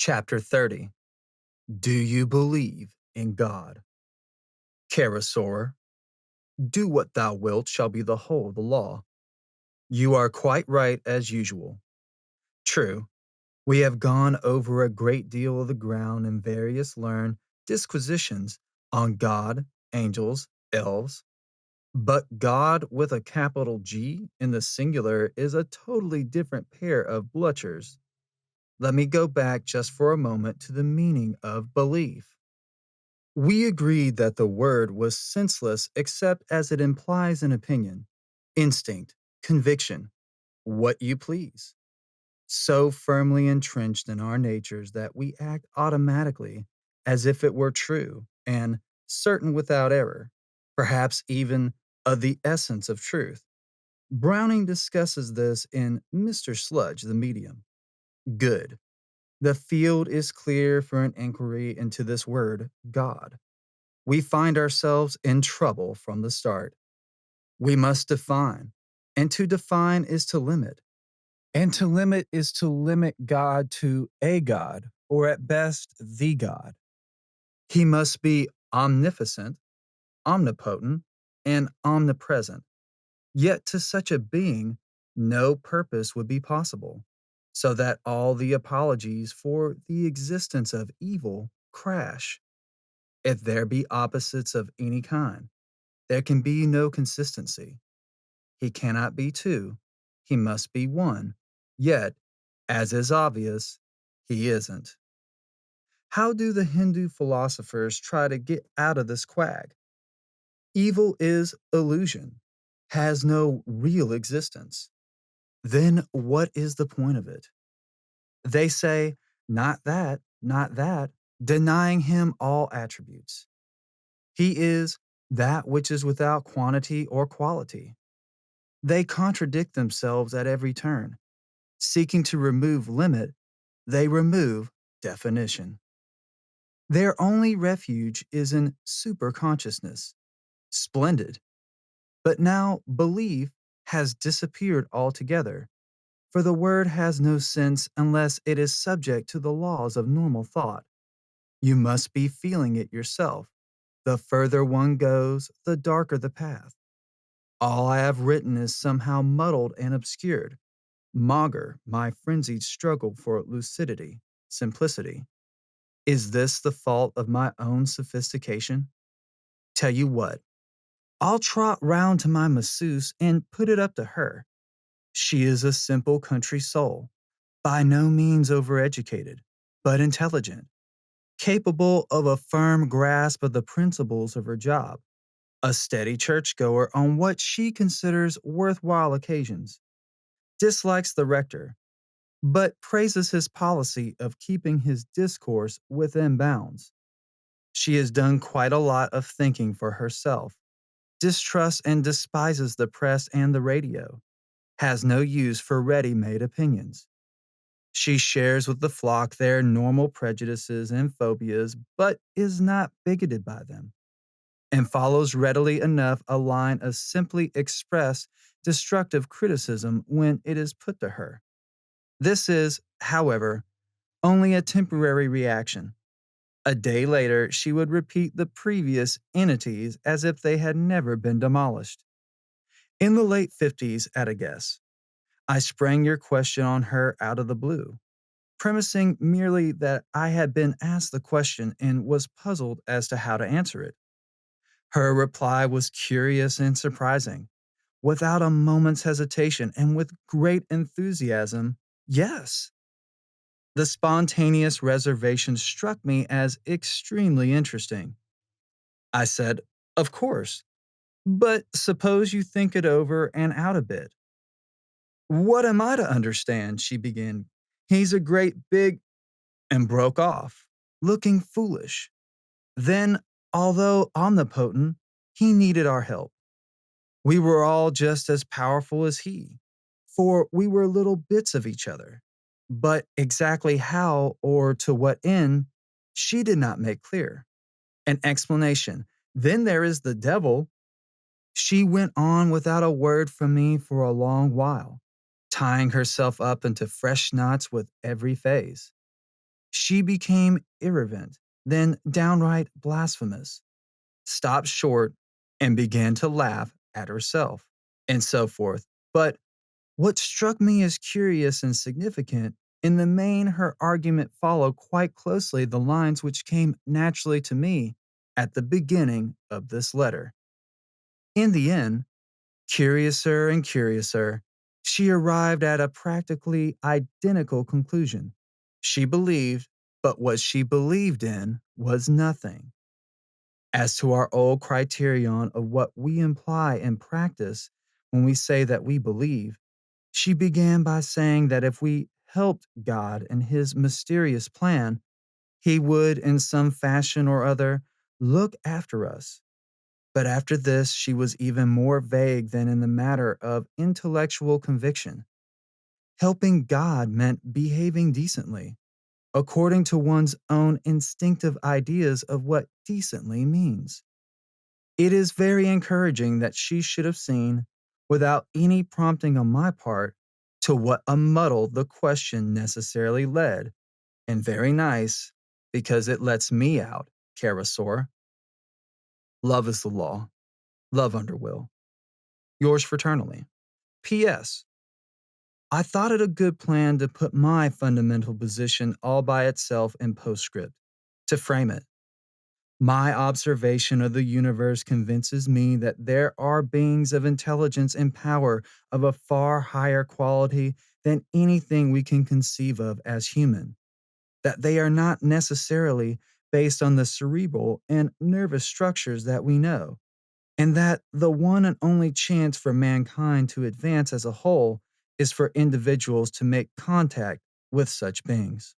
Chapter 30. Do you believe in God? Carousor, do what thou wilt shall be the whole of the law. You are quite right as usual. True, we have gone over a great deal of the ground in various learned disquisitions on God, angels, elves, but God with a capital G in the singular is a totally different pair of bluchers. Let me go back just for a moment to the meaning of belief. We agreed that the word was senseless except as it implies an opinion, instinct, conviction, what you please, so firmly entrenched in our natures that we act automatically as if it were true and certain without error, perhaps even of the essence of truth. Browning discusses this in Mr. Sludge, the Medium. Good. The field is clear for an inquiry into this word, God. We find ourselves in trouble from the start. We must define, and to define is to limit, and to limit is to limit God to a God, or at best, the God. He must be omnificent, omnipotent, and omnipresent. Yet to such a being, no purpose would be possible, so that all the apologies for the existence of evil crash. If there be opposites of any kind, there can be no consistency. He cannot be two, he must be one. Yet, as is obvious, he isn't. How do the Hindu philosophers try to get out of this quag? Evil is illusion, has no real existence. Then what is the point of it? They say, not that, denying him all attributes. He is that which is without quantity or quality. They contradict themselves at every turn. Seeking to remove limit, they remove definition. Their only refuge is in superconsciousness. Splendid. But now belief has disappeared altogether, for the word has no sense unless it is subject to the laws of normal thought. You must be feeling it yourself. The further one goes, the darker the path. All I have written is somehow muddled and obscured. Maugre my frenzied struggle for lucidity, simplicity. Is this the fault of my own sophistication? Tell you what, I'll trot round to my masseuse and put it up to her. She is a simple country soul, by no means overeducated, but intelligent, capable of a firm grasp of the principles of her job, a steady churchgoer on what she considers worthwhile occasions, dislikes the rector, but praises his policy of keeping his discourse within bounds. She has done quite a lot of thinking for herself, distrusts and despises the press and the radio, has no use for ready made opinions. She shares with the flock their normal prejudices and phobias, but is not bigoted by them, and follows readily enough a line of simply expressed destructive criticism when it is put to her. This is, however, only a temporary reaction. A day later, she would repeat the previous entities as if they had never been demolished. In the late 50s, at a guess, I sprang your question on her out of the blue, premising merely that I had been asked the question and was puzzled as to how to answer it. Her reply was curious and surprising. Without a moment's hesitation and with great enthusiasm, yes. The spontaneous reservation struck me as extremely interesting. I said, "Of course, but suppose you think it over and out a bit." "What am I to understand?" she began. "He's a great big," and broke off, looking foolish. Then, although omnipotent, he needed our help. We were all just as powerful as he, for we were little bits of each other. But exactly how or to what end, she did not make clear. An explanation. Then there is the devil. She went on without a word from me for a long while, tying herself up into fresh knots with every phase. She became irreverent, then downright blasphemous, stopped short, and began to laugh at herself, and so forth. But what struck me as curious and significant, in the main, her argument followed quite closely the lines which came naturally to me at the beginning of this letter. In the end, curiouser and curiouser, she arrived at a practically identical conclusion. She believed, but what she believed in was nothing. As to our old criterion of what we imply in practice when we say that we believe, she began by saying that if we helped God in his mysterious plan, he would, in some fashion or other, look after us. But after this, she was even more vague than in the matter of intellectual conviction. Helping God meant behaving decently, according to one's own instinctive ideas of what decently means. It is very encouraging that she should have seen, without any prompting on my part, to what a muddle the question necessarily led, and very nice, because it lets me out, Carasor. Love is the law, love under will. Yours fraternally. P.S. I thought it a good plan to put my fundamental position all by itself in postscript, to frame it. My observation of the universe convinces me that there are beings of intelligence and power of a far higher quality than anything we can conceive of as human, that they are not necessarily based on the cerebral and nervous structures that we know, and that the one and only chance for mankind to advance as a whole is for individuals to make contact with such beings.